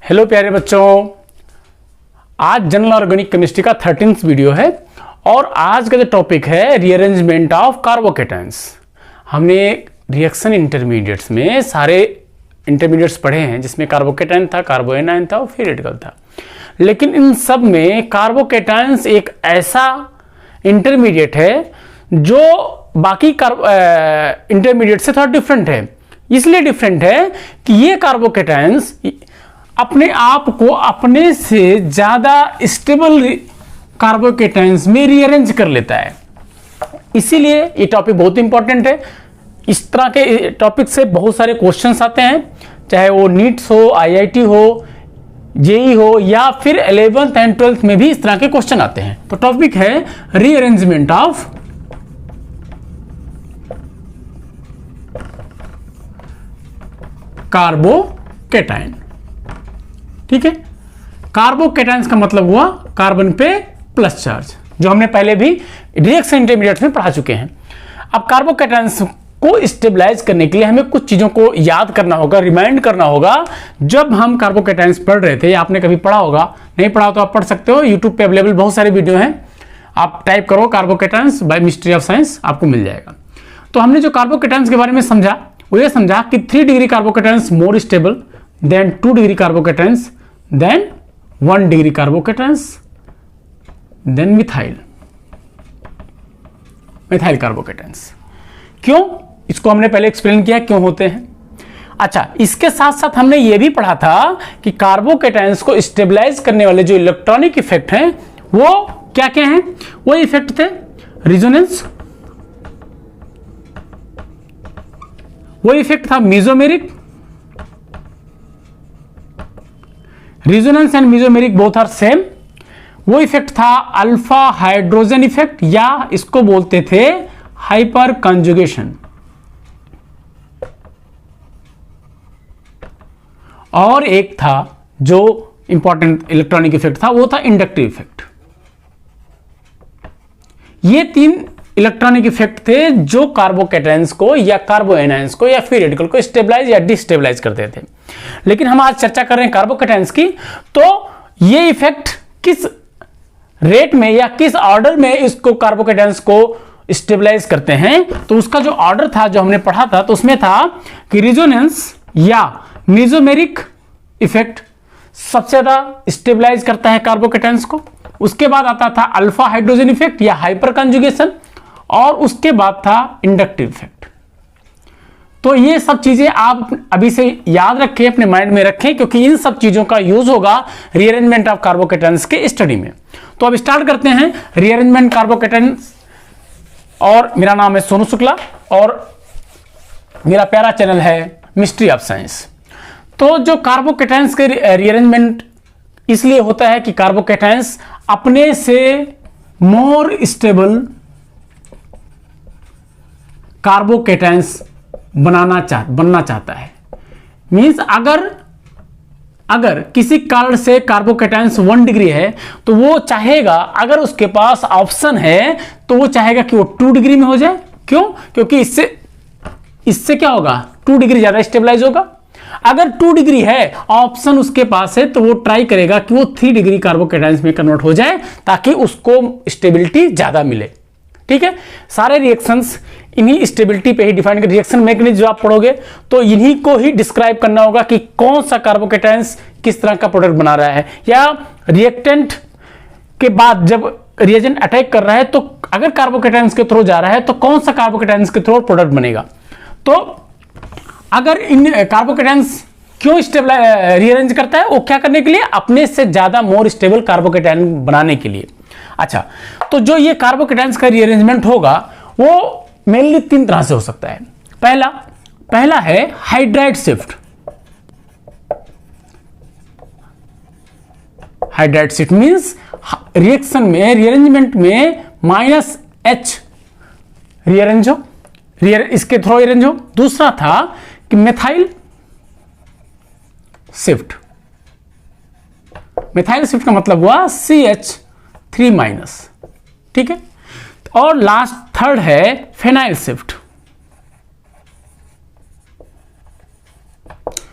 Hello प्यारे बच्चों, आज जनरल ऑर्गेनिक केमिस्ट्री का 13th वीडियो है और आज का जो टॉपिक है रीअरेंजमेंट ऑफ कार्बोकेटायंस। हमने रिएक्शन इंटरमीडिएट्स में सारे इंटरमीडिएट्स पढ़े हैं जिसमें कार्बोकेटायन था, कार्बोएनायन था और फ्री रेडिकल था। लेकिन इन सब में कार्बोकेटायंस एक ऐसा इंटरमीडिएट है जो बाकी इंटरमीडिएट से थोड़ा डिफरेंट है। इसलिए डिफरेंट है कि ये कार्बोकेटायंस अपने आप को अपने से ज्यादा स्टेबल कार्बोकेटायंस में रीअरेंज कर लेता है। इसीलिए ये टॉपिक बहुत इंपॉर्टेंट है। इस तरह के टॉपिक से बहुत सारे क्वेश्चंस आते हैं, चाहे वो नीट्स हो, आईआईटी हो, जेई हो या फिर 11th एंड 12th में भी इस तरह के क्वेश्चन आते हैं। तो टॉपिक है रीअरेंजमेंट ऑफ कार्बोकेटायन। ठीक है, कार्बोकेटायंस का मतलब हुआ कार्बन पे प्लस चार्ज, जो हमने पहले भी रिएक्शन इंटरमीडिएट में पढ़ा चुके हैं। अब कार्बोकेटायंस को स्टेबलाइज करने के लिए हमें कुछ चीजों को याद करना होगा, रिमाइंड करना होगा। जब हम कार्बोकेटायंस पढ़ रहे थे या आपने कभी पढ़ा होगा, नहीं पढ़ा तो आप पढ़ सकते हो, यूट्यूब पे अवेलेबल बहुत सारे वीडियो हैं। आप टाइप करो कार्बोकेटायंस बाय मिस्ट्री ऑफ साइंस, आपको मिल जाएगा। तो हमने जो कार्बोकेटायंस के बारे में समझा वो ये समझा कि 3 degree carbocations more stable than 2 degree carbocations then 1 degree carbocations then methyl carbocations. क्यों, इसको हमने पहले एक्सप्लेन किया क्यों होते हैं। अच्छा, इसके साथ साथ हमने ये भी पढ़ा था कि कार्बोकेटायंस को स्टेबलाइज करने वाले जो इलेक्ट्रॉनिक इफेक्ट हैं वो क्या क्या हैं। वो इफेक्ट थे रिजोनेंस, वो इफेक्ट था mesomeric. Resonance and mesomeric both are same. वो इफेक्ट था अल्फा हाइड्रोजन इफेक्ट या इसको बोलते थे हाइपर कंजुगेशन। और एक था जो इंपॉर्टेंट इलेक्ट्रॉनिक इफेक्ट था वो था इंडक्टिव इफेक्ट। ये 3 इलेक्ट्रॉनिक इफेक्ट थे जो कार्बोकेटायंस को या कार्बोएनायंस को या फ्री रेडिकल को स्टेबलाइज या डिस्टेबलाइज करते थे। लेकिन हम आज चर्चा कर रहे हैं कार्बोकेटायंस की, तो ये इफेक्ट किस रेट में या किस ऑर्डर में इसको कार्बोकेटायंस को स्टेबलाइज करते हैं। तो उसका जो ऑर्डर था जो हमने पढ़ा था, तो उसमें था कि रिजोनेंस या मीजोमेरिक इफेक्ट सबसे ज्यादा स्टेबलाइज करता है कार्बोकेटायंस को। उसके बाद आता था अल्फा हाइड्रोजन इफेक्ट या हाइपर कंजुगेशन, और उसके बाद था इंडक्टिव इफेक्ट। तो ये सब चीजें आप अभी से याद रखें, अपने माइंड में रखें, क्योंकि इन सब चीजों का यूज होगा रीअरेंजमेंट ऑफ कार्बोकेटायंस के स्टडी में। तो अब स्टार्ट करते हैं रीअरेंजमेंट कार्बोकेटायंस। और मेरा नाम है सोनू शुक्ला और मेरा प्यारा चैनल है मिस्ट्री ऑफ साइंस। तो जो कार्बोकेटायंस के रीअरेंजमेंट इसलिए होता है कि कार्बोकेटायंस अपने से मोर स्टेबल कार्बोकेटायंस बनना चाहता है। मींस अगर किसी कारण से कार्बोकेटायंस 1 डिग्री है तो वो चाहेगा, अगर उसके पास ऑप्शन है तो वो चाहेगा कि वो 2 डिग्री में हो जाए। क्यों? क्योंकि इससे क्या होगा, 2 डिग्री ज्यादा स्टेबलाइज होगा। अगर 2 डिग्री है, ऑप्शन उसके पास है, तो वो ट्राई करेगा कि वो 3 डिग्री कार्बोकेटायंस में कन्वर्ट हो जाए ताकि उसको स्टेबिलिटी ज्यादा मिले। ठीक है, सारे रिएक्शंस इन्हीं स्टेबिलिटी पे ही डिफाइन कर, रिएक्शन मैकेनिज्म जो आप पढ़ोगे तो इन्हीं को ही डिस्क्राइब करना होगा कि कौन सा कार्बोकेटायंस किस तरह का प्रोडक्ट बना रहा है, या रिएक्टेंट के बाद जब रिएजेंट अटैक कर रहा है तो अगर कार्बोकेटायंस के थ्रू जा रहा है तो कौन सा कार्बोकेटायंस के थ्रू प्रोडक्ट बनेगा। तो अगर इन कार्बोकेटायंस क्यों रीअरेंज करता है, वो क्या करने के लिए, अपने से ज्यादा मोर स्टेबल कार्बोकेटायन बनाने के लिए। अच्छा, तो जो ये कार्बोकेटायंस का रीअरेंजमेंट होगा वो मेनली 3 तरह से हो सकता है। पहला है hydride shift. Hydride shift means reaction में, रीअरेंजमेंट में -H रीअरेंज हो, इसके थ्रू रीअरेंज हो। दूसरा था कि मेथाइल शिफ्ट। मेथाइल शिफ्ट का मतलब हुआ CH3-। ठीक है, और लास्ट थर्ड है फेनाइल शिफ्ट।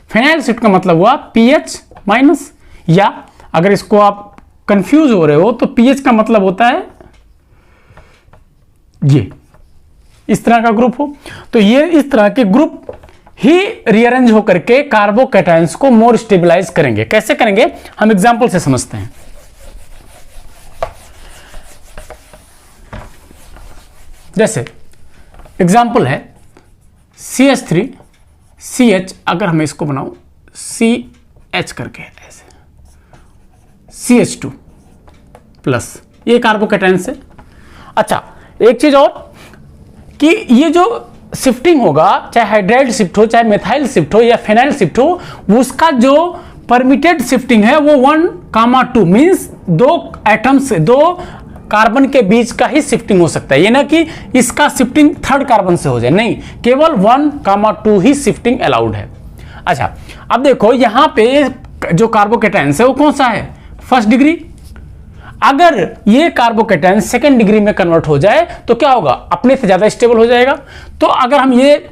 फेनाइल शिफ्ट का मतलब हुआ पीएच माइनस, या अगर इसको आप कंफ्यूज हो रहे हो तो पीएच का मतलब होता है ये इस तरह का ग्रुप हो, तो ये इस तरह के ग्रुप ही रीअरेंज होकर के कार्बोकैटायंस को मोर स्टेबलाइज करेंगे। कैसे करेंगे हम एग्जांपल से समझते हैं। जैसे एग्जांपल है CH3CH, अगर मैं इसको बनाऊं CH करके ऐसे CH2 प्लस, ये कार्बोकैटायंस है। अच्छा, एक चीज और कि ये जो शिफ्टिंग होगा, चाहे हाइड्राइड शिफ्ट हो, चाहे मेथाइल शिफ्ट हो या फेनाइल शिफ्ट हो, उसका जो परमिटेड शिफ्टिंग है वो 1,2 मींस 2 एटम्स, 2 कार्बन के बीच का ही शिफ्टिंग हो सकता है। ये ना कि इसका शिफ्टिंग थर्ड कार्बन से हो जाए, नहीं, केवल 1,2 ही शिफ्टिंग अलाउड है। अच्छा, अब देखो यहां पे जो कार्बोकैटायंस है वो कौन सा है, फर्स्ट डिग्री। अगर ये कार्बोकैटायन सेकेंड डिग्री में कन्वर्ट हो जाए तो क्या होगा, अपने से ज्यादा स्टेबल हो जाएगा। तो अगर हम ये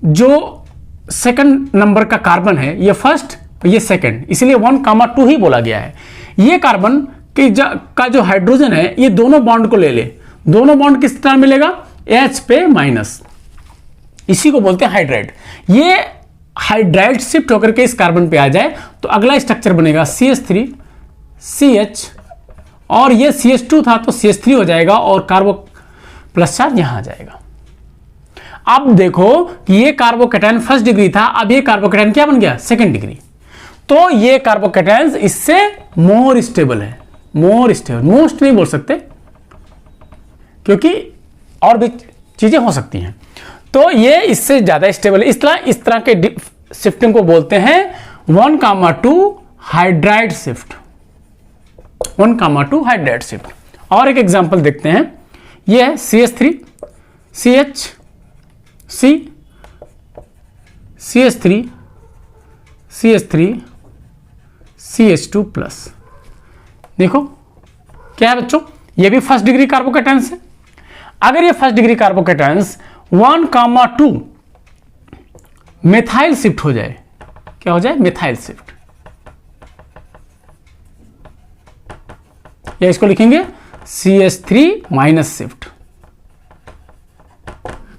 जो सेकंड नंबर का कार्बन है, ये फर्स्ट, ये सेकंड, इसलिए 1,2 ही बोला गया है। ये कार्बन का जो हाइड्रोजन है, ये दोनों बॉन्ड को ले ले, दोनों बॉन्ड किस तरह मिलेगा, H पे माइनस, इसी को बोलते हैं हाइड्राइड। ये हाइड्राइड शिफ्ट होकर के इस कार्बन पे आ जाए तो अगला स्ट्रक्चर बनेगा CH3 CH, और ये CH2 था तो CH3 हो जाएगा और कार्बो प्लस चार्ज यहां आ जाएगा। अब देखो कि ये कार्बोकैटायन फर्स्ट डिग्री था, अब ये कार्बोकैटायन क्या बन गया, सेकंड डिग्री। तो ये कार्बोकैटायन इससे मोर स्टेबल है, मोर स्टेबल, मोस्ट नहीं बोल सकते क्योंकि और भी चीजें हो सकती हैं। तो ये इससे ज्यादा स्टेबल है। इस तरह के शिफ्टिंग को बोलते हैं 1,2 हाइड्राइड शिफ्ट, 1,2 हाइड्राइड शिफ्ट। और एक एग्जांपल देखते हैं, ये है CH3 CH C CH3 CH3 CH2 plus. देखो क्या है बच्चों, ये भी फर्स्ट डिग्री कार्बोकैटायंस है। अगर ये first degree carbocations 1,2 methyl shift हो जाए, क्या हो जाए, मेथाइल शिफ्ट, या इसको लिखेंगे CH3 माइनस शिफ्ट,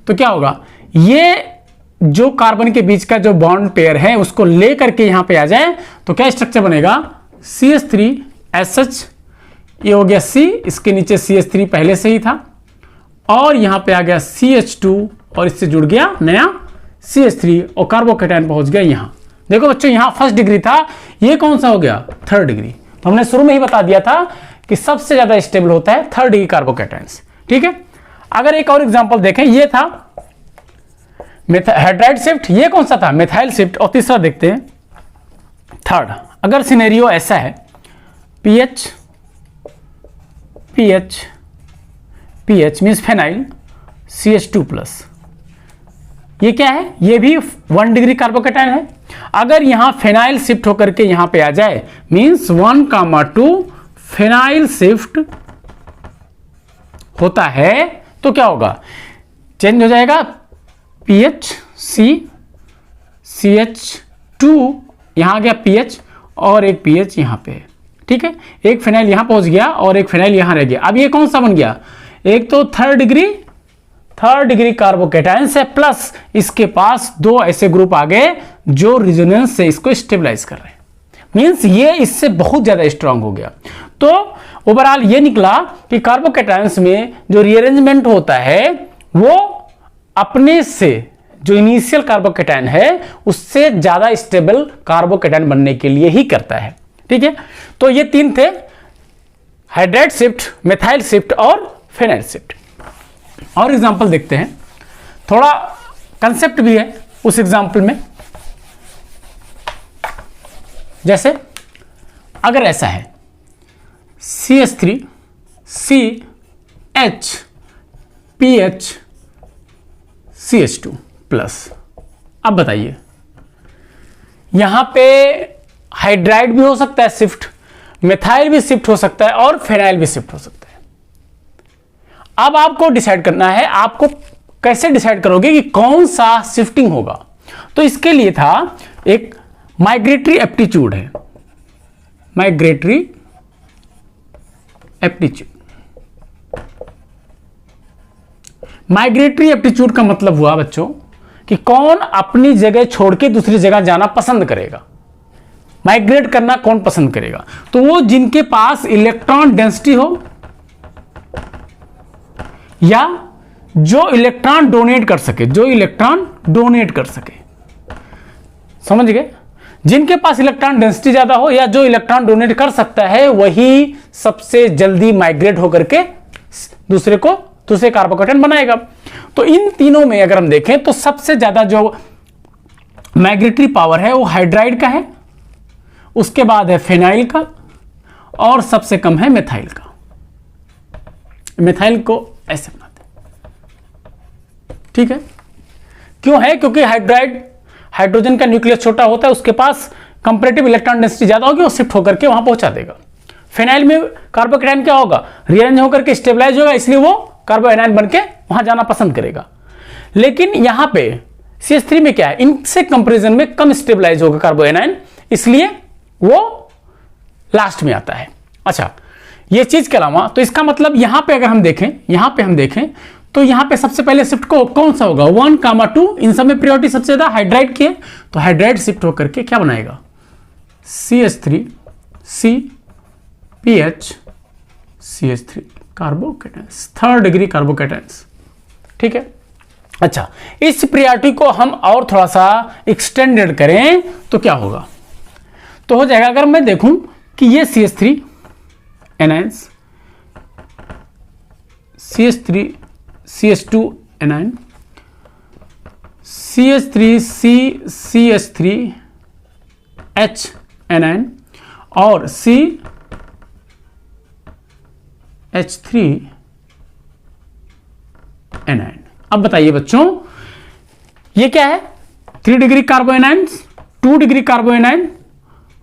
तो क्या होगा, ये जो कार्बन के बीच का जो बॉन्ड पेयर है उसको लेकर के यहां पे आ जाए तो क्या स्ट्रक्चर बनेगा, CH3SH, ये हो गया C, इसके नीचे CH3 पहले से ही था, और यहां पे आ गया CH2 और इससे जुड़ गया नया CH3 और कार्बोकैटायन पहुंच गया यहां। देखो बच्चों, यहां फर्स्ट डिग्री था, ये कौन सा हो गया, थर्ड डिग्री। तो हमने शुरू में ही बता दिया था कि सबसे ज्यादा स्टेबल होता है थर्ड डिग्री कार्बोकैटायंस। ठीक है, अगर एक और एग्जांपल देखें, ये था हाइड्राइड शिफ्ट, ये कौन सा था, मेथाइल शिफ्ट। और तीसरा देखते हैं थर्ड, अगर सिनेरियो ऐसा है PH PH PH means phenyl CH2 plus, ये क्या है, ये भी 1 डिग्री कार्बोकैटायन है। अगर यहां फेनाइल शिफ्ट होकर के यहां पे आ जाए मींस 1,2 फेनाइल शिफ्ट होता है तो क्या होगा, चेंज हो जाएगा PH C CH2, यहां आ गया PH और एक PH यहां पे। ठीक है, एक फेनाइल यहां पहुंच गया और एक फेनाइल यहां रह गया। अब ये कौन सा बन गया, एक तो थर्ड डिग्री कार्बोकैटायंस है, प्लस इसके पास 2 ऐसे ग्रुप आ गए जो रिजोनेंस से इसको स्टेबलाइज कर रहे हैं, मींस ये इससे बहुत ज्यादा स्ट्रांग हो गया। तो ओवरऑल ये निकला कि कार्बोकैटायंस में जो रीअरेंजमेंट होता है वो अपने से जो इनिशियल कार्बोकैटायन है उससे ज्यादा स्टेबल कार्बोकैटायन बनने के लिए ही करता है। ठीक है, तो ये 3 थे, हाइड्राइड शिफ्ट, मेथाइल शिफ्ट और फेनाइल शिफ्ट। और एग्जांपल देखते हैं, थोड़ा कंसेप्ट भी है उस एग्जांपल में। जैसे अगर ऐसा है CH3 CH PH CH2 plus, अब बताइए यहां पे हाइड्राइड भी हो सकता है शिफ्ट, मेथाइल भी शिफ्ट हो सकता है और फेनाइल भी शिफ्ट हो सकता है। अब आपको डिसाइड करना है, आपको कैसे डिसाइड करोगे कि कौन सा शिफ्टिंग होगा। तो इसके लिए था एक माइग्रेटरी एप्टीट्यूड है, माइग्रेटरी एप्टीट्यूड। माइग्रेटरी एप्टीट्यूड का मतलब हुआ बच्चों कि कौन अपनी जगह छोड़ के दूसरी जगह जाना पसंद करेगा, माइग्रेट करना कौन पसंद करेगा। तो वो जिनके पास इलेक्ट्रॉन डेंसिटी हो या जो इलेक्ट्रॉन डोनेट कर सके, जो इलेक्ट्रॉन डोनेट कर सके, समझ गए। जिनके पास इलेक्ट्रॉन डेंसिटी ज्यादा हो या जो इलेक्ट्रॉन डोनेट कर सकता है वही सबसे जल्दी माइग्रेट होकर के दूसरे कार्बोकेटायन बनाएगा। तो इन तीनों में अगर हम देखें तो सबसे ज्यादा जो माइग्रेटरी पावर है वो हाइड्राइड का है, उसके बाद है फेनाइल का और सबसे कम है मिथाइल का। मिथाइल को ऐसे बनाते हैं, ठीक है। क्यों है? क्योंकि हाइड्रोजन का न्यूक्लियस छोटा होता है, उसके पास कंपैरेटिव इलेक्ट्रॉन डेंसिटी ज्यादा होगी, वो शिफ्ट होकर के वहां पहुंचा देगा। फेनाइल में कार्बोकेटायन क्या होगा? रीअरेंज होकर के स्टेबलाइज होगा, इसलिए वो कार्बोएनायन बन के वहां जाना पसंद करेगा। लेकिन यहां पे CH3 में क्या है? इनसे कंपैरिजन में कम स्टेबलाइज होगा कार्बोएनायन, इसलिए वो लास्ट में आता है। अच्छा, ये चीज के अलावा तो इसका मतलब यहां पे अगर हम देखें तो यहां पे सबसे पहले शिफ्ट को कौन सा होगा? 1, 2। इन सब में प्रायोरिटी सबसे ज्यादा हाइड्राइड की है, तो हाइड्राइड शिफ्ट होकर के क्या बनाएगा? CH3 CPH CH3 कार्बोकेटायंस, 3rd degree कार्बोकेटायंस, ठीक है। अच्छा, इस प्रायोरिटी को हम और थोड़ा सा एक्सटेंडेड करें तो क्या होगा? तो हो जाएगा, अगर मैं देखूं कि ये CH3 anions, CH3 CH2 anion, CH3 CH3 H anion और CH3 एनायन। अब बताइए बच्चों, ये क्या है? 3 डिग्री कार्बोएनायंस, 2 डिग्री कार्बोएनायन,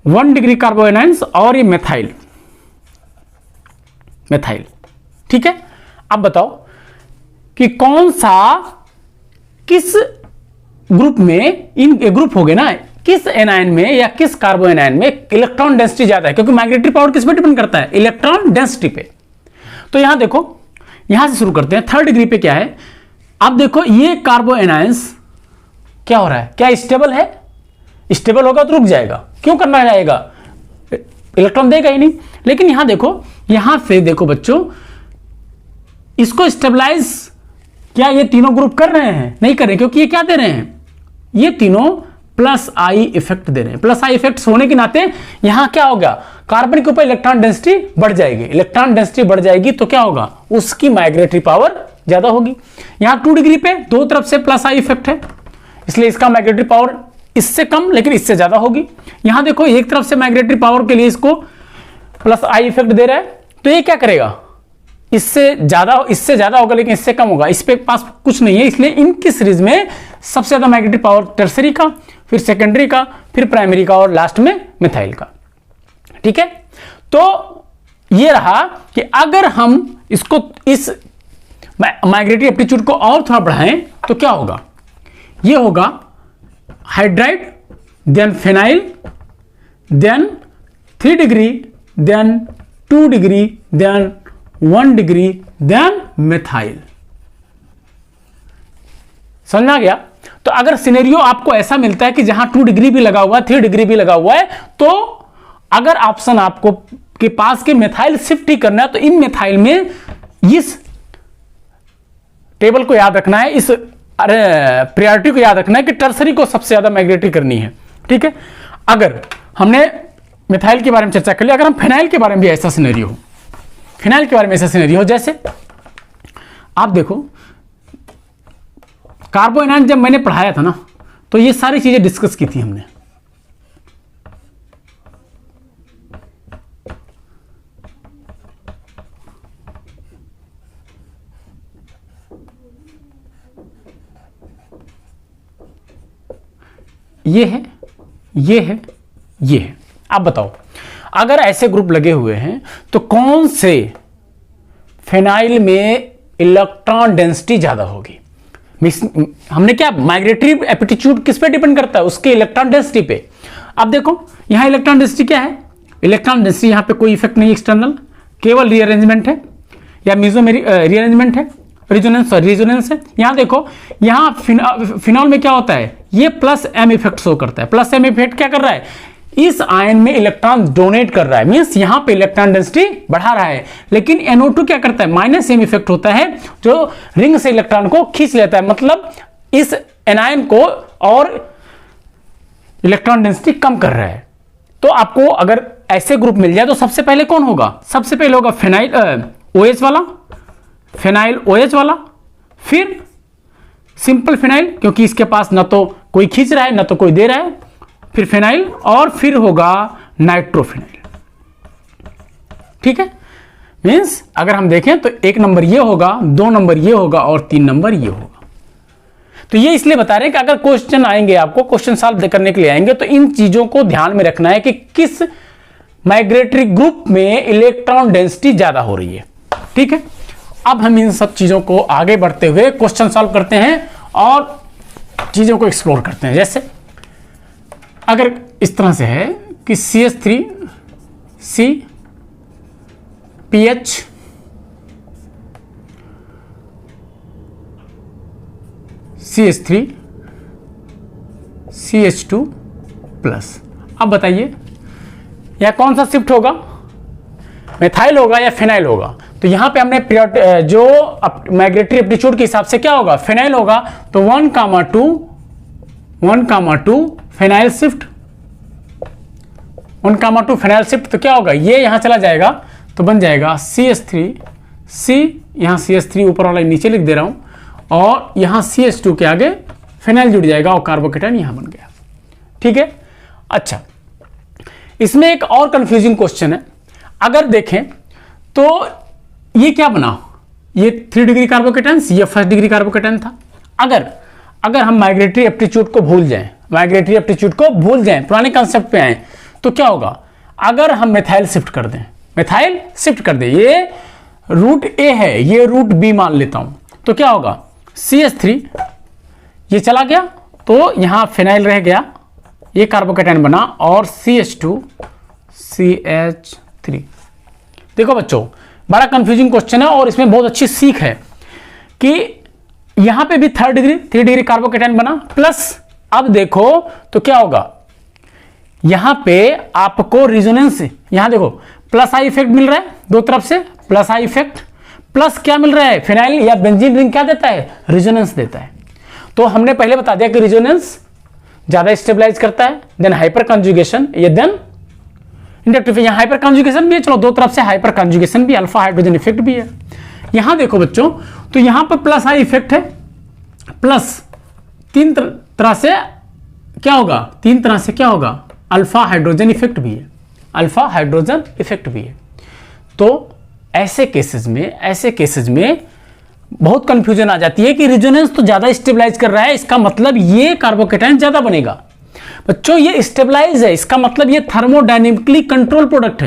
1 डिग्री कार्बोएनायंस और ये मेथाइल, ठीक है। अब बताओ कि कौन सा, किस ग्रुप में, इन ग्रुप हो गए ना, किस एनायन में या किस कार्बोएनायन में इलेक्ट्रॉन डेंसिटी ज्यादा है? क्योंकि माइग्रेटरी पावर किस पे डिपेंड करता है? इलेक्ट्रॉन डेंसिटी पे। तो यहां देखो, यहां से शुरू करते हैं। 3rd डिग्री पे क्या है? अब देखो, ये कार्बोएनायंस क्या हो रहा है? क्या स्टेबल है? स्टेबल होगा तो रुक जाएगा, क्यों करना जाएगा? इलेक्ट्रॉन देगा ही नहीं। लेकिन यहां देखो, यहां से देखो बच्चों, इसको स्टेबलाइज क्या ये तीनों ग्रुप कर रहे हैं? नहीं कर रहे, क्योंकि ये क्या दे रहे हैं? ये तीनों प्लस आई इफेक्ट दे रहे हैं। प्लस आई इफेक्ट होने के नाते यहां क्या होगा? कार्बन के ऊपर इलेक्ट्रॉन डेंसिटी बढ़ जाएगी। इलेक्ट्रॉन डेंसिटी बढ़ जाएगी तो क्या होगा? उसकी माइग्रेटरी पावर ज्यादा होगी। यहां 2 डिग्री पे दो तरफ से प्लस आई इफेक्ट है, इसलिए इसका माइग्रेटरी पावर इससे कम लेकिन इससे ज्यादा होगी। यहां देखो, एक तरफ से माइग्रेटरी पावर के लिए इसको प्लस आई इफेक्ट दे रहा है, तो ये क्या करेगा? इससे ज्यादा होगा लेकिन इससे कम होगा। इस पे पास कुछ नहीं है, इसलिए इनकी सीरीज में सबसे ज्यादा मैग्नेटिक पावर टर्सरी का, फिर सेकेंडरी का, फिर प्राइमरी का और लास्ट में मिथाइल का। ठीक है, तो ये रहा कि अगर हम इसको इस माइग्रेटरी एप्टीट्यूड को और थोड़ा बढ़ाएं तो क्या होगा? ये होगा hydride, then phenyl, then 3 degree, then 2 degree, then 1 degree, then methyl. समझ आ गया? तो अगर सिनेरियो आपको ऐसा मिलता है कि जहां 2 डिग्री भी लगा हुआ है, 3 डिग्री भी लगा हुआ है, तो अगर ऑप्शन आपको के पास के मिथाइल शिफ्ट ही करना है तो इन मिथाइल में इस टेबल को याद रखना है, इस प्रायोरिटी को याद रखना है कि टर्सरी को सबसे ज्यादा माइग्रेटरी करनी है। ठीक है, अगर हमने मिथाइल के बारे में चर्चा कर लिया, अगर हम फिनाइल के बारे में भी ऐसा सिनेरियो हो, फिनाइल के बारे में ऐसा सिनेरियो हो, जैसे आप देखो कार्बोएनायन जब मैंने पढ़ाया था ना, तो ये सारी चीजें डिस्कस की थी हमने। ये है, ये है, ये है। आप बताओ, अगर ऐसे ग्रुप लगे हुए हैं तो कौन से फिनाइल में इलेक्ट्रॉन डेंसिटी ज्यादा होगी? हमने क्या, माइग्रेटरी एप्टीट्यूड किस पे डिपेंड करता है? उसके इलेक्ट्रॉन डेंसिटी पे। अब देखो यहां इलेक्ट्रॉन डेंसिटी क्या है? इलेक्ट्रॉन डेंसिटी यहाँ पे कोई इफेक्ट नहीं एक्सटर्नल, केवल रीअरेंजमेंट है या रीअरेंजमेंट है, रिजोनेंस है। यहाँ देखो, यहाँ फिनॉल में क्या होता है, ये प्लस एम इफेक्ट शो करता है। प्लस एम इफेक्ट क्या कर रहा है, इस आयन में इलेक्ट्रॉन डोनेट कर रहा है, मींस यहां पे इलेक्ट्रॉन डेंसिटी बढ़ा रहा है। लेकिन NO2 क्या करता है, माइनस एम इफेक्ट होता है, जो रिंग से इलेक्ट्रॉन को खींच लेता है, मतलब इस एनायन को और इलेक्ट्रॉन डेंसिटी कम कर रहा है। तो आपको अगर ऐसे ग्रुप मिल जाए तो सबसे पहले कौन होगा, सबसे पहले होगा फिनाइल OH वाला, फिनाइल OH वाला, फिर सिंपल फिनाइल, क्योंकि इसके पास ना तो कोई खींच रहा है ना तो कोई दे रहा है, फिर फिनाइल, और फिर होगा नाइट्रोफिनाइल। ठीक है, मींस अगर हम देखें तो 1 नंबर ये होगा, 2 नंबर ये होगा और 3 नंबर ये होगा। तो ये इसलिए बता रहे हैं कि अगर क्वेश्चन आएंगे, आपको क्वेश्चन सॉल्व करने के लिए आएंगे, तो इन चीजों को ध्यान में रखना है कि किस माइग्रेटरी ग्रुप में इलेक्ट्रॉन डेंसिटी ज्यादा हो रही है। ठीक है, अब हम इन सब चीजों को आगे बढ़ते हुए क्वेश्चन सॉल्व करते हैं और चीजों को एक्सप्लोर करते हैं। जैसे अगर इस तरह से है कि CH3 CPH CH3 CH2 plus, अब बताइए यह कौन सा शिफ्ट होगा, मेथाइल होगा या फिनाइल होगा। तो यहां पे हमने जो माइग्रेटरी एप्टीट्यूड के हिसाब से क्या होगा, फिनाइल होगा। तो 1,2 फिनाइल शिफ्ट, 1,2 फिनाइल शिफ्ट, तो क्या होगा, ये यहां चला जाएगा तो बन जाएगा CH3 C, यहां CH3 ऊपर वाला नीचे लिख दे रहा हूं, और यहां CH2 के आगे फिनाइल जुड़ जाएगा और कार्बोकेटायन यहां बन गया। ठीक है, अच्छा इसमें एक और कंफ्यूजिंग क्वेश्चन है। अगर देखें तो ये क्या बना, ये 3 डिग्री कार्बोकेटायन, ये 1st डिग्री कार्बोकेटायन था। अगर हम माइग्रेटरी एप्टीट्यूड को भूल जाएं, पुराने कंसेप्ट पे आए, तो क्या होगा, अगर हम मेथाइल शिफ्ट कर दें, ये रूट A है, ये रूट B मान लेता हूं, तो क्या होगा, CH3 ये चला गया तो यहां फिनाइल रह गया, ये कार्बोकेटायन बना, और CH2 CH3। देखो बच्चों, बड़ा कंफ्यूजिंग क्वेश्चन है और इसमें बहुत अच्छी सीख है कि यहां पे भी 3 डिग्री कार्बोकेटायन बना, प्लस अब देखो तो क्या होगा, यहां पे आपको रिजोनेंस, यहां देखो प्लस आई इफेक्ट मिल रहा है, दो तरफ से प्लस आई इफेक्ट, प्लस क्या मिल रहा है, फिनाइल या बेंजीन रिंग क्या देता है, रिजोनेंस देता है। तो हमने पहले बता दिया कि रिजोनेंस ज्यादा स्टेबलाइज करता है, देन हाइपर कंजुगेशन, ये देन इंडक्टिव, यहां हाइपर कंजुगेशन भी है, चलो दो तरफ से हाइपर कंजुगेशन भी, अल्फा हाइड्रोजन इफेक्ट भी है। यहां देखो बच्चों, तो यहां पर प्लस आई इफेक्ट है, प्लस 3 तरह से क्या होगा, अल्फा हाइड्रोजन इफेक्ट भी है, तो ऐसे केसेस में बहुत कंफ्यूजन आ जाती है कि रिजोनेंस तो ज्यादा स्टेबलाइज कर रहा है, इसका मतलब ये कार्बोकेटायन ज्यादा बनेगा। बच्चों ये स्टेबलाइज है, इसका मतलब ये थर्मोडायनेमिकली कंट्रोल प्रोडक्ट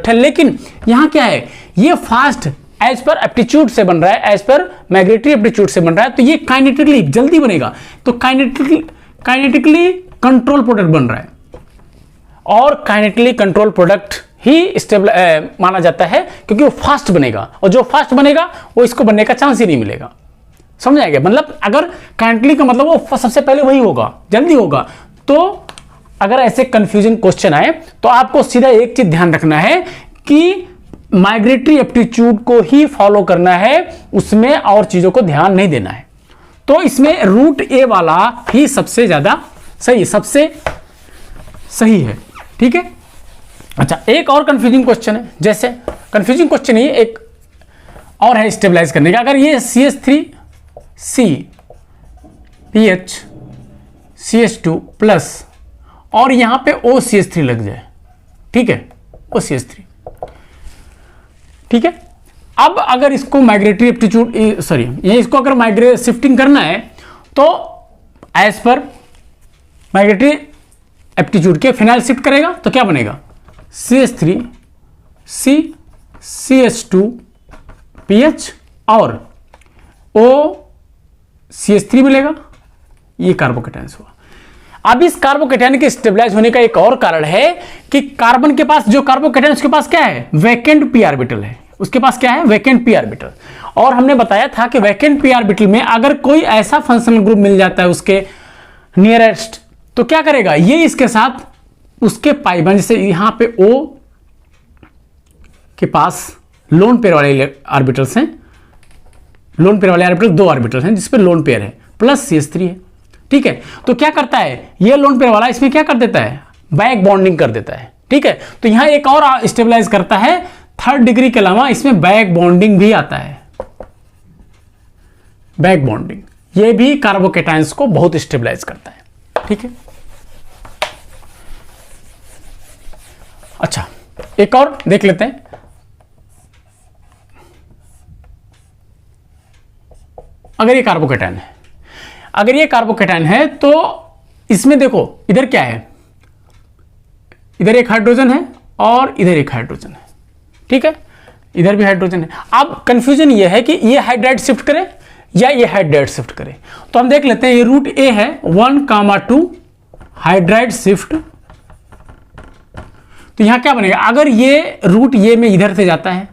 है, लेकिन यहां क्या है, ये फास्ट एज पर एप्टीट्यूड से बन रहा है, एज पर माइग्रेटरी एप्टीट्यूड से बन रहा है, तो ये काइनेटिकली जल्दी बनेगा, तो काइनेटिकली कंट्रोल प्रोडक्ट बन रहा है, और काइनेटिकली कंट्रोल प्रोडक्ट ही स्टेबल माना जाता है, क्योंकि वो फास्ट बनेगा, और जो फास्ट बनेगा वो इसको बनने का चांस ही नहीं मिलेगा। समझ आएगा, मतलब अगर काइनेटिकली का मतलब वो सबसे पहले वही होगा, जल्दी होगा। तो अगर ऐसे कंफ्यूजन क्वेश्चन आए तो आपको सीधा एक चीज ध्यान रखना है कि माइग्रेटरी एप्टीट्यूड को ही फॉलो करना है, उसमें और चीजों को ध्यान नहीं देना है। तो इसमें रूट A वाला ही सबसे ज्यादा सबसे सही है। ठीक है, अच्छा एक और कंफ्यूजिंग क्वेश्चन है, जैसे कंफ्यूजिंग क्वेश्चन ही एक और है स्टेबलाइज करने का। अगर ये CH3 CPH CH2 प्लस और यहां पे OCH3 लग जाए, ठीक है, OCH3, ठीक है। अब अगर इसको माइग्रेटरी एप्टीट्यूड इसको अगर माइग्रेट शिफ्टिंग करना है तो एज पर माइग्रेटरी एप्टीट्यूड के फिनाइल शिफ्ट करेगा तो क्या बनेगा, CH3 CH2 PH और OCH3 मिलेगा, ये कार्बोकेटायन हुआ। अब इस कार्बोकैटायन के स्टेबलाइज होने का एक और कारण है कि कार्बन के पास, जो कार्बोकैटायन उसके पास क्या है, वैकेंट पी ऑर्बिटल है, उसके पास क्या है, वैकेंट पी ऑर्बिटल। और हमने बताया था कि वैकेंट पी ऑर्बिटल में अगर कोई ऐसा फंक्शनल ग्रुप मिल जाता है उसके नियरेस्ट, तो क्या करेगा, ये इसके साथ उसके पाई बन, जैसे यहां पे O के पास लोन पेयर वाले ऑर्बिटल्स हैं, लोन पेयर वाले ऑर्बिटल 2 ऑर्बिटल्स हैं जिसपे लोन पेयर है प्लस CH3 है, ठीक है। तो क्या करता है ये लोन पेयर वाला, इसमें क्या कर देता है, बैक बॉन्डिंग कर देता है, ठीक है। तो यहां एक और स्टेबलाइज करता है, 3rd डिग्री के अलावा इसमें बैक बॉन्डिंग भी आता है, बैक बॉन्डिंग, ये भी कार्बोकैटायंस को बहुत स्टेबलाइज करता है, ठीक है। अच्छा, एक और देख लेते हैं। अगर ये कार्बोकैटायन है, अगर ये कार्बोकैटायन है तो इसमें देखो इधर क्या है, इधर एक हाइड्रोजन है और इधर एक हाइड्रोजन है, ठीक है, इधर भी हाइड्रोजन है। अब कंफ्यूजन ये है कि ये हाइड्राइड शिफ्ट करे या ये हाइड्राइड शिफ्ट करे। तो हम देख लेते हैं, ये रूट A है 1,2 हाइड्राइड शिफ्ट। तो यहां क्या बनेगा, अगर ये रूट A में इधर से जाता है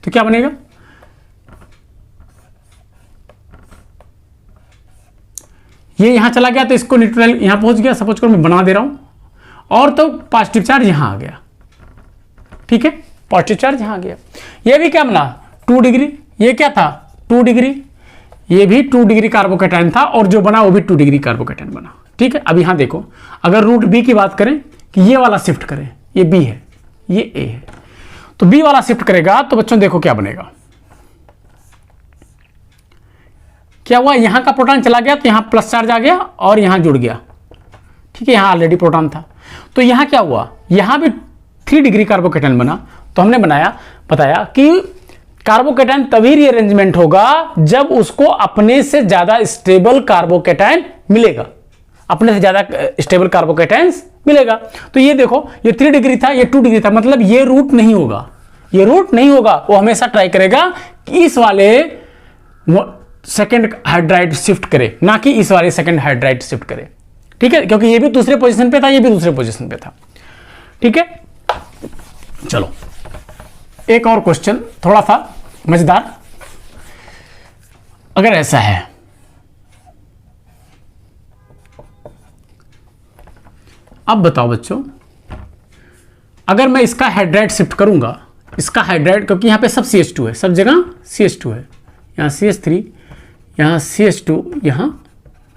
तो क्या बनेगा, ये यहां चला गया तो इसको न्यूट्रल यहां पहुंच गया, सपोज करो मैं बना दे रहा हूं, और तो पॉजिटिव चार्ज यहां आ गया, ठीक है, पॉजिटिव चार्ज यहां आ गया। ये भी क्या बना 2 डिग्री, ये क्या था 2 डिग्री, ये भी 2 डिग्री कार्बोकैटायन था, और जो बना वो भी 2 डिग्री कार्बोकैटायन बना, ठीक है। अब यहां देखो, अगर रूट B की बात करें कि ये वाला शिफ्ट करें, ये B है ये A है, तो B वाला शिफ्ट करेगा तो बच्चों देखो क्या बनेगा, क्या हुआ, यहां का प्रोटॉन चला गया तो यहां प्लस चार्ज आ गया और यहां जुड़ गया, ठीक है, यहां ऑलरेडी प्रोटॉन था। तो यहां क्या हुआ, यहां भी 3 डिग्री कार्बोकैटायन बना। तो हमने बताया कि कार्बोकैटायन तभी रीअरेंजमेंट होगा जब उसको अपने से ज्यादा स्टेबल कार्बोकैटायन मिलेगा, अपने से ज्यादा स्टेबल कार्बोकैटायन मिलेगा। तो ये देखो, ये 3 डिग्री था, ये 2 डिग्री था, मतलब ये रूट नहीं होगा, ये रूट नहीं होगा, वो हमेशा ट्राई करेगा कि इस वाले सेकंड हाइड्राइड शिफ्ट करे, ना कि इस वाले सेकंड हाइड्राइड शिफ्ट करे, ठीक है, क्योंकि ये भी दूसरे पोजीशन पे था, ये भी दूसरे पोजीशन पे था, ठीक है। चलो एक और क्वेश्चन थोड़ा सा मजेदार, अगर ऐसा है, अब बताओ बच्चों, अगर मैं इसका हाइड्राइड शिफ्ट करूंगा, इसका हाइड्राइड, क्योंकि यहां पे सब CH2 है, सब जगह CH2 है, यहां CH3, यहां CH2, यहां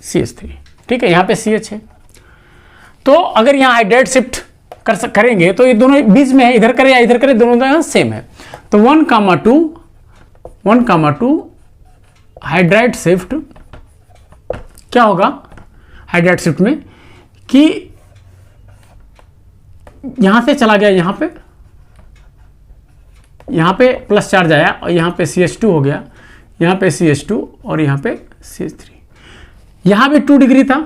CH3, ठीक है, यहां पे CH है। तो अगर यहां हाइड्राइड शिफ्ट करेंगे तो ये दोनों बीच में है, इधर करे या इधर करे, दोनों का सेम है। तो 1,2 हाइड्राइड शिफ्ट क्या होगा, हाइड्राइड शिफ्ट में कि यहां से चला गया, यहां पे प्लस चार्ज आया और यहां पे CH2 हो गया, यहां पे CH2 और यहां पे CH3, यहां भी 2 डिग्री था,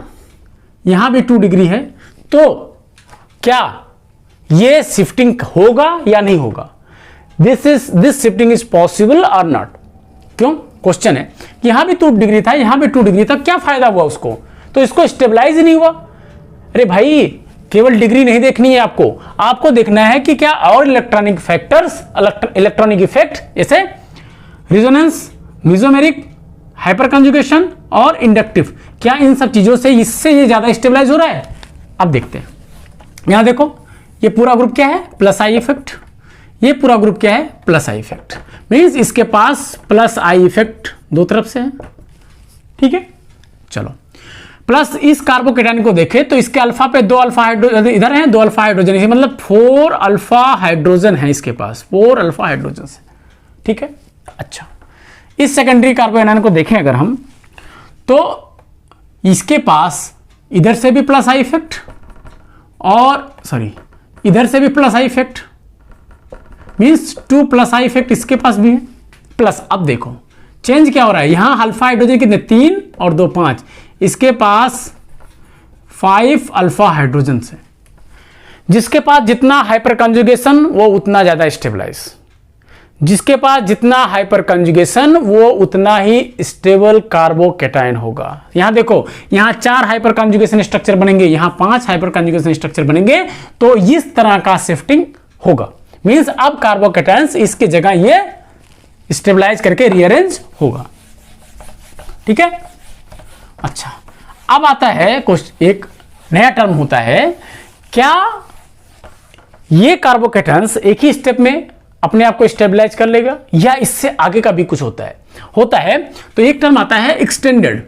यहां भी 2 डिग्री है। तो क्या ये शिफ्टिंग होगा या नहीं होगा, दिस शिफ्टिंग इज पॉसिबल और नॉट। क्यों, क्वेश्चन है, यहां भी 2 डिग्री था, यहां भी 2 डिग्री था, क्या फायदा हुआ उसको, तो इसको स्टेबलाइज ही नहीं हुआ। अरे भाई, केवल डिग्री नहीं देखनी है आपको देखना है कि क्या और इलेक्ट्रॉनिक फैक्टर्स, इलेक्ट्रॉनिक इफेक्ट, जैसे रिजोनेंस, मेसोमेरिक, हाइपर कंजुगेशन और इंडक्टिव, क्या इन सब चीजों से इससे ये ज्यादा स्टेबलाइज हो रहा है। अब देखते हैं, यहां देखो, ये पूरा ग्रुप क्या है, प्लस आई इफेक्ट, ये पूरा ग्रुप क्या है, प्लस आई इफेक्ट, मींस इसके पास प्लस आई इफेक्ट दो तरफ से है, ठीक है। चलो, प्लस इस कार्बोकैटायन को देखें तो इसके अल्फा पे 2 अल्फा हाइड्रोजन इधर हैं, 2 अल्फा हाइड्रोजन, इसे मतलब 4 अल्फा हाइड्रोजन है इसके पास, 4 अल्फा हाइड्रोजन है, ठीक है। अच्छा, इस सेकेंडरी कार्बोकैटायन को देखें अगर हम, तो इसके पास इधर से भी प्लस आई इफेक्ट और इधर से भी plus I effect, means 2 plus I effect इसके पास भी है प्लस। अब देखो चेंज क्या हो रहा है, यहां अल्फा हाइड्रोजन कितने, 3 और 2 5, इसके पास 5 अल्फा हाइड्रोजन है, जिसके पास जितना हाइपर कंजुगेशन वो उतना ज्यादा स्टेबलाइज, जिसके पास जितना हाइपर कंजुगेशन वो उतना ही स्टेबल कार्बोकैटायन होगा। यहां देखो, यहां 4 हाइपर कंजुगेशन स्ट्रक्चर बनेंगे, यहां 5 हाइपर कंजुगेशन स्ट्रक्चर बनेंगे, तो इस तरह का शिफ्टिंग होगा। मींस अब कार्बोकैटायंस इसकी जगह ये स्टेबलाइज करके रीअरेंज होगा। ठीक है। अच्छा, अब आता है क्वेश्चन, एक नया टर्म होता है, क्या ये कार्बोकैटायंस एक ही स्टेप में अपने आप को स्टेबलाइज कर लेगा या इससे आगे का भी कुछ होता है। तो एक टर्म आता है एक्सटेंडेड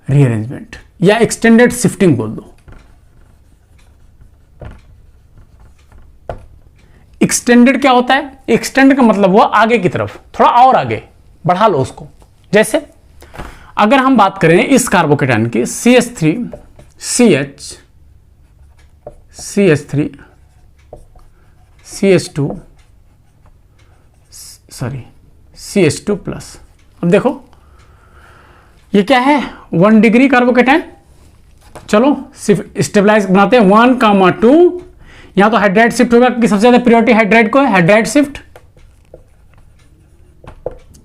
रीअरेंजमेंट या एक्सटेंडेड शिफ्टिंग बोल दो। एक्सटेंडेड क्या होता है? एक्सटेंड का मतलब वो आगे की तरफ, थोड़ा और आगे बढ़ा लो उसको। जैसे अगर हम बात करें इस कार्बोकैटायन की CH3 CH2 प्लस। अब देखो ये क्या है, 1 डिग्री कार्बोकैटायन। चलो स्टेबलाइज बनाते हैं, 1,2। यहां तो हाइड्राइड शिफ्ट होगा क्योंकि सबसे ज्यादा प्रायोरिटी हाइड्राइड को है। हाइड्राइड शिफ्ट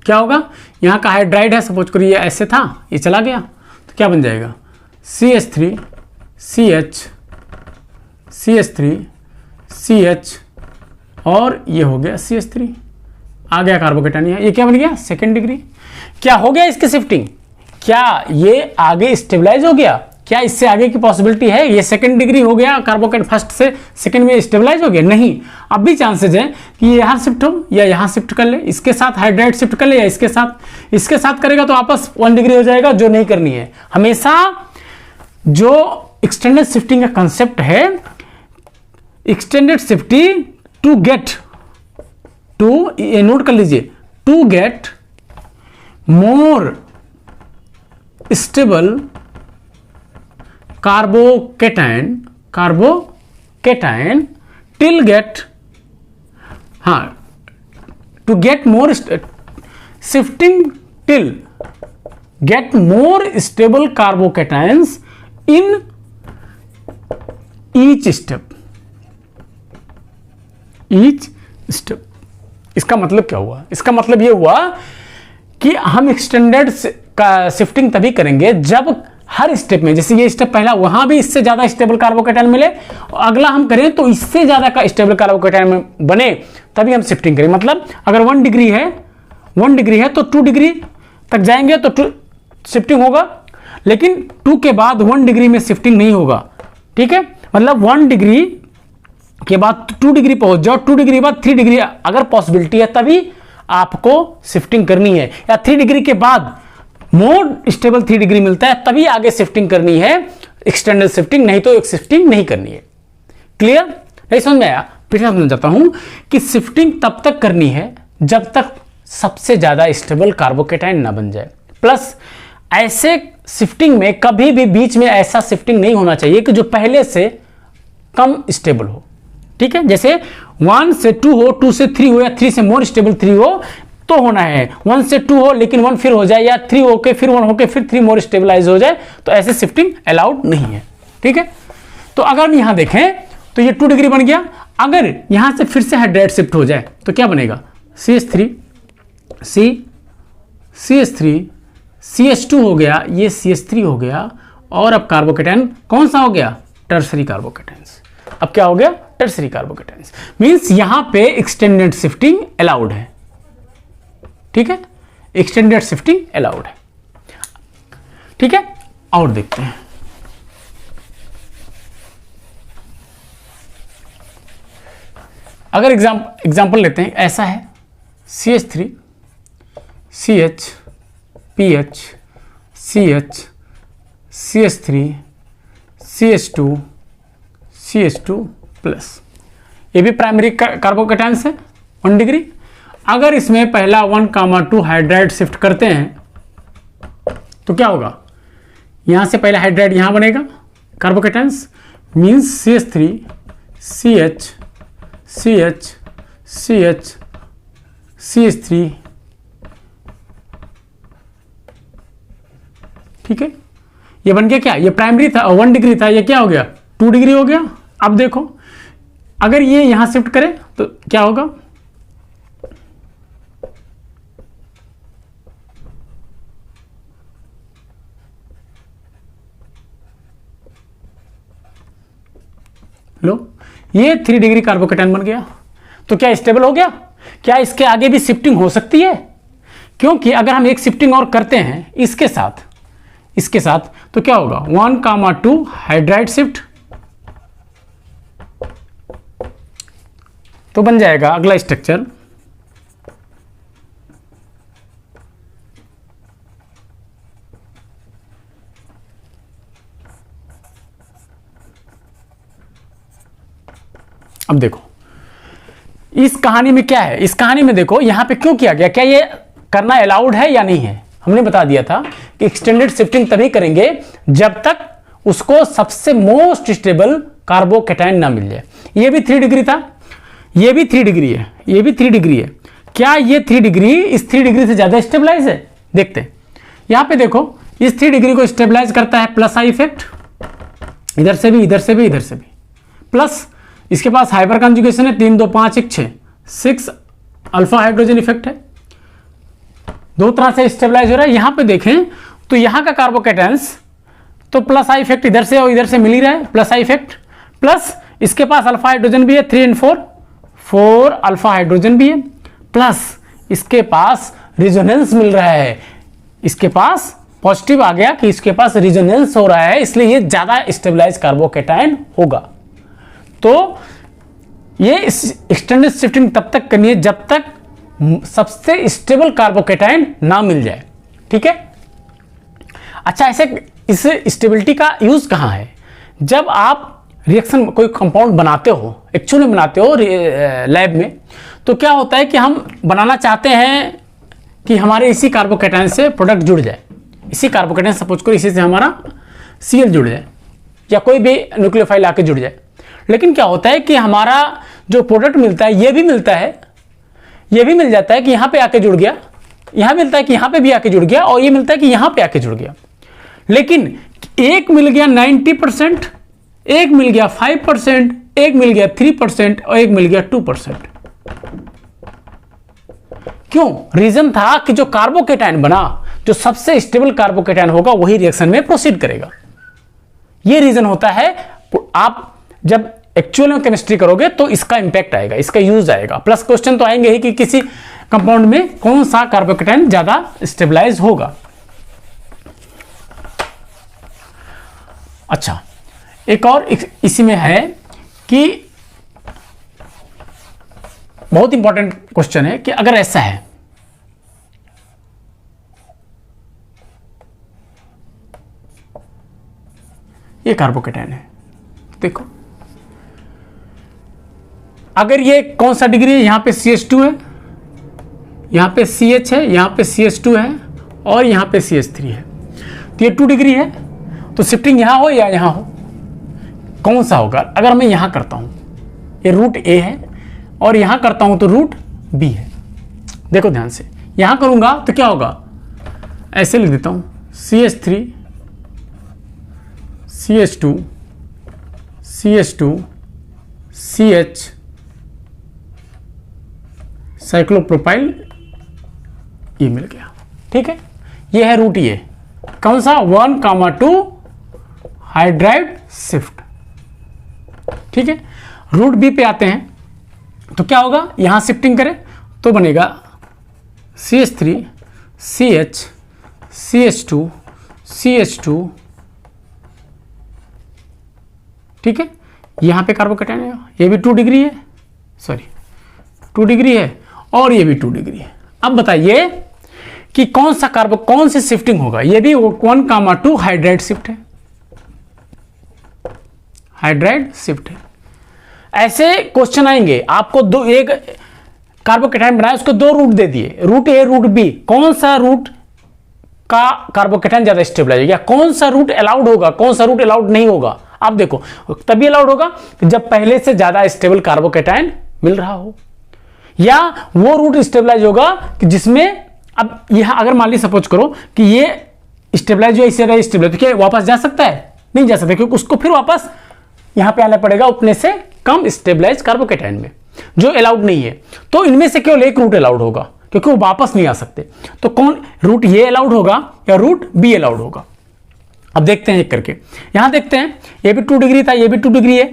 क्या होगा, यहां का हाइड्राइड है, सपोज करिए ये ऐसे था, ये चला गया, तो क्या बन जाएगा CH3 CH और ये हो गया CH3, आ गया कार्बोकैटायन। ये क्या बन गया, सेकेंड डिग्री। क्या हो गया इसकी शिफ्टिंग? क्या ये आगे स्टेबलाइज हो गया? क्या इससे आगे की पॉसिबिलिटी है? ये सेकंड डिग्री हो गया कार्बोकैटायन, फर्स्ट से सेकंड में स्टेबलाइज हो गया? नहीं, अब भी चांसेस है कि ये यहां शिफ्ट हो या यहां शिफ्ट कर ले, इसके साथ हाइड्राइड शिफ्ट कर ले या इसके साथ करेगा तो वापस 1 डिग्री हो जाएगा, जो नहीं करनी है। हमेशा जो एक्सटेंडेड शिफ्टिंग का कंसेप्ट है, एक्सटेंडेड शिफ्टिंग ये नोट कर लीजिए, to get more stable carbocation till get to get more shifting till get more stable carbocations in each step। इसका मतलब क्या हुआ? इसका मतलब यह हुआ कि हम एक्सटेंडेड का शिफ्टिंग तभी करेंगे जब हर स्टेप में, जैसे ये स्टेप पहला, वहां भी इससे ज्यादा स्टेबल कार्बोकैटायन मिले, अगला हम करें तो इससे ज्यादा का स्टेबल कार्बोकैटायन बने, तभी हम शिफ्टिंग करें। मतलब अगर 1 डिग्री है तो 2 डिग्री तक जाएंगे तो शिफ्टिंग होगा, लेकिन 2 के बाद 1 डिग्री में शिफ्टिंग नहीं होगा। ठीक है, मतलब 1 डिग्री के बाद 2 डिग्री पहुंच जाओ, 2 डिग्री बाद 3 डिग्री अगर पॉसिबिलिटी है तभी आपको शिफ्टिंग करनी है, या 3 डिग्री के बाद मोर स्टेबल 3 डिग्री मिलता है तभी आगे शिफ्टिंग करनी है, एक्सटेंडेड शिफ्टिंग, नहीं तो शिफ्टिंग नहीं करनी है। क्लियर? नहीं समझ में आया? फिर मैं समझाता हूं कि शिफ्टिंग तब तक करनी है जब तक सबसे ज्यादा स्टेबल कार्बोकैटायन ना बन जाए। प्लस ऐसे शिफ्टिंग में कभी भी बीच में ऐसा शिफ्टिंग नहीं होना चाहिए कि जो पहले से कम स्टेबल हो। ठीक है, जैसे 1 से 2 हो, 2 से 3 हो, या 3 से मोर स्टेबल 3 हो तो होना है, 1 से 2 हो लेकिन 1 फिर हो जाए, या 3 होके फिर 1 होके फिर 3 मोर स्टेबलाइज हो जाए, तो ऐसे शिफ्टिंग अलाउड नहीं है। ठीक है, तो अगर हम यहां देखें तो ये 2 डिग्री बन गया। अगर यहां से फिर से हाइड्राइड शिफ्ट हो जाए तो क्या बनेगा, CH3 CH2 हो गया, ये CH3 हो गया, और अब कार्बोकैटायन कौन सा हो गया, टर्सरी कार्बोकैटायन। अब क्या हो गया, टर्सरी कार्बोकैटायन। मींस यहां पे एक्सटेंडेड शिफ्टिंग अलाउड है। ठीक है, एक्सटेंडेड शिफ्टिंग अलाउड है। ठीक है, और देखते हैं। अगर एग्जांपल लेते हैं, ऐसा है CH3 CH PH CH CH3 CH2 CH2 plus, ये भी प्राइमरी कार्बोकैटायंस है 1 डिग्री। अगर इसमें पहला 1,2 हाइड्राइड शिफ्ट करते हैं तो क्या होगा, यहां से पहला हाइड्राइड यहां बनेगा carbocations, means CH3 CH CH CH CH3। ठीक है, ये बन गया क्या, ये प्राइमरी था 1 डिग्री था, ये क्या हो गया 2 डिग्री हो गया। अब देखो अगर ये यहां शिफ्ट करें तो क्या होगा, लो ये 3 डिग्री कार्बोकेटायन बन गया। तो क्या स्टेबल हो गया? क्या इसके आगे भी शिफ्टिंग हो सकती है? क्योंकि अगर हम एक शिफ्टिंग और करते हैं इसके साथ तो क्या होगा, 1,2 हाइड्राइड शिफ्ट, तो बन जाएगा अगला स्ट्रक्चर अब देखो इस कहानी में क्या है, इस कहानी में देखो यहां पे क्यों किया गया, क्या ये करना अलाउड है या नहीं है? हमने बता दिया था कि एक्सटेंडेड शिफ्टिंग तभी करेंगे जब तक उसको सबसे मोस्ट स्टेबल कार्बोकेटायन ना मिल जाए। ये भी 3 डिग्री था, ये भी 3 डिग्री है, ये भी 3 डिग्री है। क्या ये 3 डिग्री इस 3 डिग्री से ज्यादा स्टेबलाइज है? देखते हैं यहां पे देखो, इस 3 डिग्री को स्टेबलाइज करता है प्लस आई इफेक्ट, इधर से भी इधर से भी इधर से भी, प्लस इसके पास हाइपर कॉन्जुगेशन है 3 2 5 1 6 6 अल्फा हाइड्रोजन इफेक्ट है, दो तरह से स्टेबलाइज हो रहा है। यहां पे देखें तो यहां का कार्बोकेटायंस तो प्लस आई इफेक्ट इधर से और इधर से मिल ही रहा है, प्लस आई इफेक्ट, प्लस इसके पास अल्फा हाइड्रोजन भी है 3 और 4 अल्फा हाइड्रोजन भी है, प्लस इसके पास रिजोनेंस मिल रहा है, इसके पास पॉजिटिव आ गया कि इसके पास रिजोनेंस हो रहा है, इसलिए ये ज्यादा स्टेबलाइज कार्बोकेटायन होगा। तो ये एक्सटेंडेड शिफ्टिंग तब तक करनी है जब तक सबसे स्टेबल कार्बोकेटायन ना मिल जाए, ठीक है। अच्छा, ऐसे इस स्टेबिलिटी का यूज कहां है? जब आप रिएक्शन कोई कंपाउंड बनाते हो, एक्चुअली बनाते हो लैब में, तो क्या होता है कि हम बनाना चाहते हैं कि हमारे इसी कार्बोकेटायन से प्रोडक्ट जुड़ जाए, इसी कार्बोकेटायन सपोज करो इसी से हमारा Cl जुड़ जाए या कोई भी न्यूक्लियोफाइल आके जुड़ जाए। लेकिन क्या होता है कि हमारा जो प्रोडक्ट मिलता है ये भी मिलता है, ये भी मिल जाता है कि यहां पे आके जुड़ गया, यहां मिलता है कि यहां पे भी आके जुड़ गया, और ये मिलता है कि यहां पे आके जुड़ गया। लेकिन एक मिल गया 90%, एक मिल गया 5%, एक मिल गया 3% और एक मिल गया 2%। क्यों? रीजन था कि जो कार्बोकेटायन बना, जो सबसे स्टेबल कार्बोकेटायन होगा वही रिएक्शन में प्रोसीड करेगा। ये रीजन होता है। आप जब एक्चुअल में केमिस्ट्री करोगे तो इसका इंपैक्ट आएगा, इसका यूज आएगा, प्लस क्वेश्चन तो आएंगे ही कि किसी कंपाउंड में कौन सा कार्बोकेटायन ज्यादा स्टेबलाइज होगा। अच्छा, एक और इसी में है कि बहुत इंपॉर्टेंट क्वेश्चन है कि अगर ऐसा है, ये कार्बोकेटायन है, देखो अगर ये कौन सा डिग्री है, यहां पे CH2 है, यहां पे CH है, यहां पे CH2 है और यहां पे CH3 है, तो ये 2 डिग्री है। तो शिफ्टिंग यहां हो या यहां हो, कौन सा होगा? अगर मैं यहां करता हूं, ये रूट A है, और यहां करता हूं तो रूट B है। देखो ध्यान से, यहां करूंगा तो क्या होगा, ऐसे लिख देता हूं CH3 CH2 CH2 CH cyclopropyl, ये मिल गया, ठीक है। ये है रूट ए, कौन सा? 1,2 हाइड्राइड शिफ्ट, ठीक है। रूट बी पे आते हैं तो क्या होगा, यहां शिफ्टिंग करें तो बनेगा CH3 CH CH2 CH2, ठीक है। यहां पे कार्बोकेटायन है, ये भी 2 डिग्री है, सॉरी 2 डिग्री है, और ये भी 2 डिग्री है। अब बताइए कि कौन सी शिफ्टिंग होगा? ये भी 1,2 हाइड्राइड शिफ्ट है, हाइड्राइड शिफ्ट है। ऐसे क्वेश्चन आएंगे, आपको एक कार्बोकेटायन बनाया, उसको 2 रूट दे दिए, रूट ए रूट बी, कौन सा रूट का कार्बोकेटायन ज्यादा स्टेबलाइज होगा, कौन सा रूट अलाउड होगा, कौन सा रूट अलाउड नहीं होगा। आप देखो, तभी अलाउड होगा जब पहले से ज्यादा स्टेबल कार्बोकेटायन मिल रहा हो, या वो रूट स्टेबलाइज होगा कि जिसमें, अब यहां अगर मान ली सपोज करो कि ये स्टेबलाइज हुआ, इससे ज्यादा स्टेबलाइज, तो क्या वापस जा सकता है? नहीं जा सकता, क्योंकि उसको फिर वापस यहां पे आना पड़ेगा उतने से कम स्टेबलाइज कार्बोकेटाइन में, जो अलाउड नहीं है। तो इनमें से केवल एक रूट अलाउड होगा, क्योंकि वो वापस नहीं आ सकते। तो कौन रूट ये अलाउड होगा या रूट बी अलाउड होगा? अब देखते हैं एक करके। यहां देखते हैं ये भी 2 डिग्री था, ये भी 2 डिग्री है,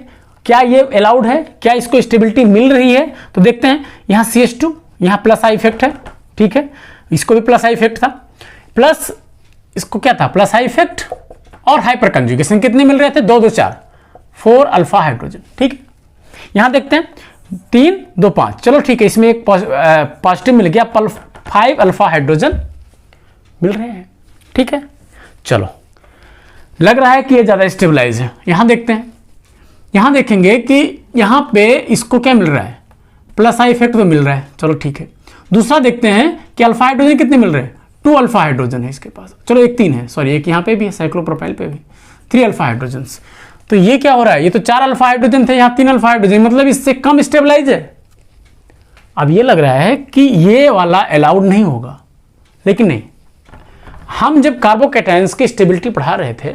क्या ये अलाउड है, क्या इसको स्टेबिलिटी मिल रही है? तो देखते हैं यहां CH2, यहां प्लस आई इफेक्ट है, ठीक है, इसको भी प्लस आई इफेक्ट था, प्लस इसको क्या था, प्लस आई इफेक्ट और हाइपर कंजुगेशन कितने मिल रहे थे, 2 2 4 4 अल्फा हाइड्रोजन, ठीक है। यहां देखते हैं 3 2 5, चलो ठीक है, इसमें एक पॉजिटिव मिल गया, 5 अल्फा हाइड्रोजन मिल रहे हैं, ठीक है। चलो लग रहा है कि ये ज्यादा स्टेबलाइज है। यहां देखते हैं, यहां देखेंगे कि यहां पे इसको क्या मिल रहा है, प्लस आई इफेक्ट तो मिल रहा है, चलो ठीक है। दूसरा देखते हैं कि अल्फा हाइड्रोजन कितने मिल रहे हैं, 2 अल्फा हाइड्रोजन है इसके पास, चलो एक 3 है, सॉरी एक यहां पे भी है, साइक्लोप्रोपाइल पे भी 3 अल्फा हाइड्रोजन। तो ये क्या हो रहा है, ये तो 4 अल्फा हाइड्रोजन थे, यहां 3 अल्फा हाइड्रोजन, मतलब इससे कम स्टेबलाइज है। अब ये लग रहा है कि ये वाला अलाउड नहीं होगा, लेकिन नहीं, हम जब कार्बोकेटायंस की स्टेबिलिटी पढ़ा रहे थे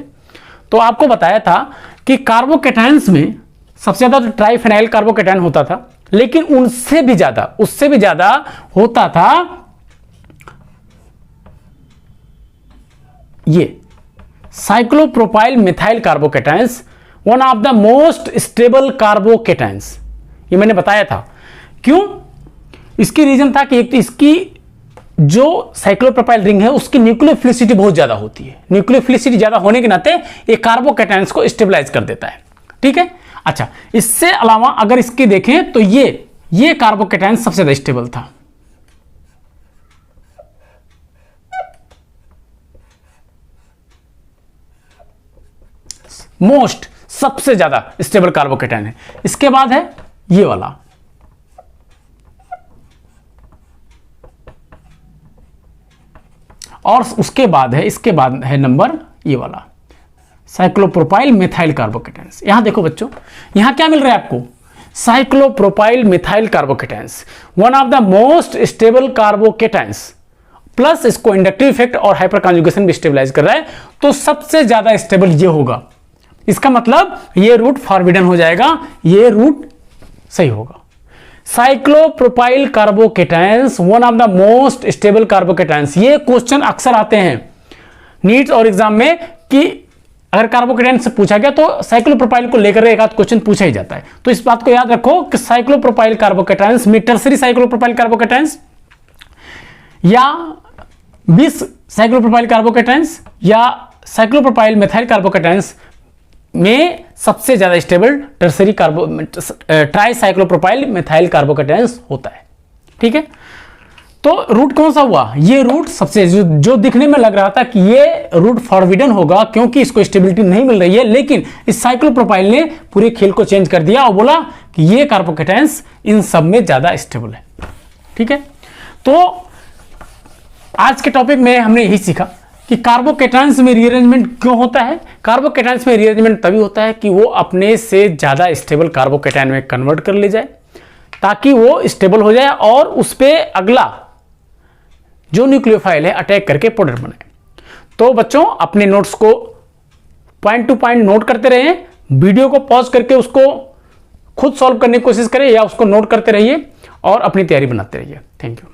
तो आपको बताया था कि कार्बोकेटायंस में सबसे ज्यादा तो ट्राइफेनाइल कार्बोकेटायन होता था, लेकिन उससे भी ज्यादा होता था ये cyclopropyl methyl carbocations, one of the most stable carbocations. ये मैंने बताया था, क्यों? इसकी रीजन था कि एक तो इसकी जो साइक्लोप्रोपाइल रिंग है उसकी न्यूक्लियोफिलिसिटी बहुत ज्यादा होती है, न्यूक्लियोफिलिसिटी ज्यादा होने के नाते ये कार्बोकेटायंस को स्टेबलाइज कर देता है, ठीक है। अच्छा, इससे अलावा अगर इसके देखें तो ये कार्बोकेटायंस सबसे ज्यादा स्टेबल था, मोस्ट सबसे ज्यादा स्टेबल कार्बोकेटायन है। इसके बाद है ये वाला, और उसके बाद है, इसके बाद है नंबर ये वाला साइक्लोप्रोपाइल मिथाइल कार्बोकेटायंस। यहां देखो बच्चों, यहां क्या मिल रहा है आपको, cyclopropyl methyl carbocations, one of the most stable carbocations, plus इसको इंडक्टिव इफेक्ट और हाइपर कॉन्जुगेशन भी स्टेबलाइज कर रहा है, तो सबसे ज्यादा स्टेबल ये होगा। इसका मतलब ये रूट फॉरबिडन हो जाएगा, ये रूट सही होगा। Cyclopropyl carbocations, one of the most stable carbocations. ये क्वेश्चन अक्सर आते हैं नीट्स और एग्जाम में कि अगर कार्बोकेटायंस से पूछा गया तो साइक्लोप्रोपाइल को लेकर एक आध क्वेश्चन पूछा ही जाता है। तो इस बात को याद रखो कि साइक्लोप्रोपाइल कार्बोकेटायंस में टर्सरी साइक्लोप्रोपाइल कार्बोकेटायंस या 20 साइक्लोप्रोपाइल कार्बोकेटायंस या साइक्लोप्रोपाइल मिथाइल कार्बोकेटायंस में सबसे ज्यादा stable tertiary tricyclopropyl methyl carbocations होता है, ठीक है। तो रूट कौन सा हुआ, ये रूट सबसे जो दिखने में लग रहा था कि ये रूट फॉरबिडन होगा क्योंकि इसको स्टेबिलिटी नहीं मिल रही है, लेकिन इस साइक्लोप्रोपाइल ने पूरे खेल को चेंज कर दिया और बोला कि ये कार्बोकेटायंस इन सब में ज्यादा स्टेबल है, ठीक है। तो आज के टॉपिक में हमने यही सीखा कि कार्बोकेटायंस में रीअरेंजमेंट क्यों होता है। कार्बोकेटायंस में रीअरेंजमेंट तभी होता है कि वो अपने से ज्यादा स्टेबल कार्बोकेटायन में कन्वर्ट कर ले जाए, ताकि वो स्टेबल हो जाए और उस पे अगला जो न्यूक्लियोफाइल है अटैक करके प्रोडक्ट बनाए। तो बच्चों अपने नोट्स को पॉइंट टू पॉइंट नोट करते रहिए, वीडियो को पॉज करके उसको खुद सॉल्व करने की कोशिश करें या उसको नोट करते रहिए और अपनी तैयारी बनाते रहिए। Thank you.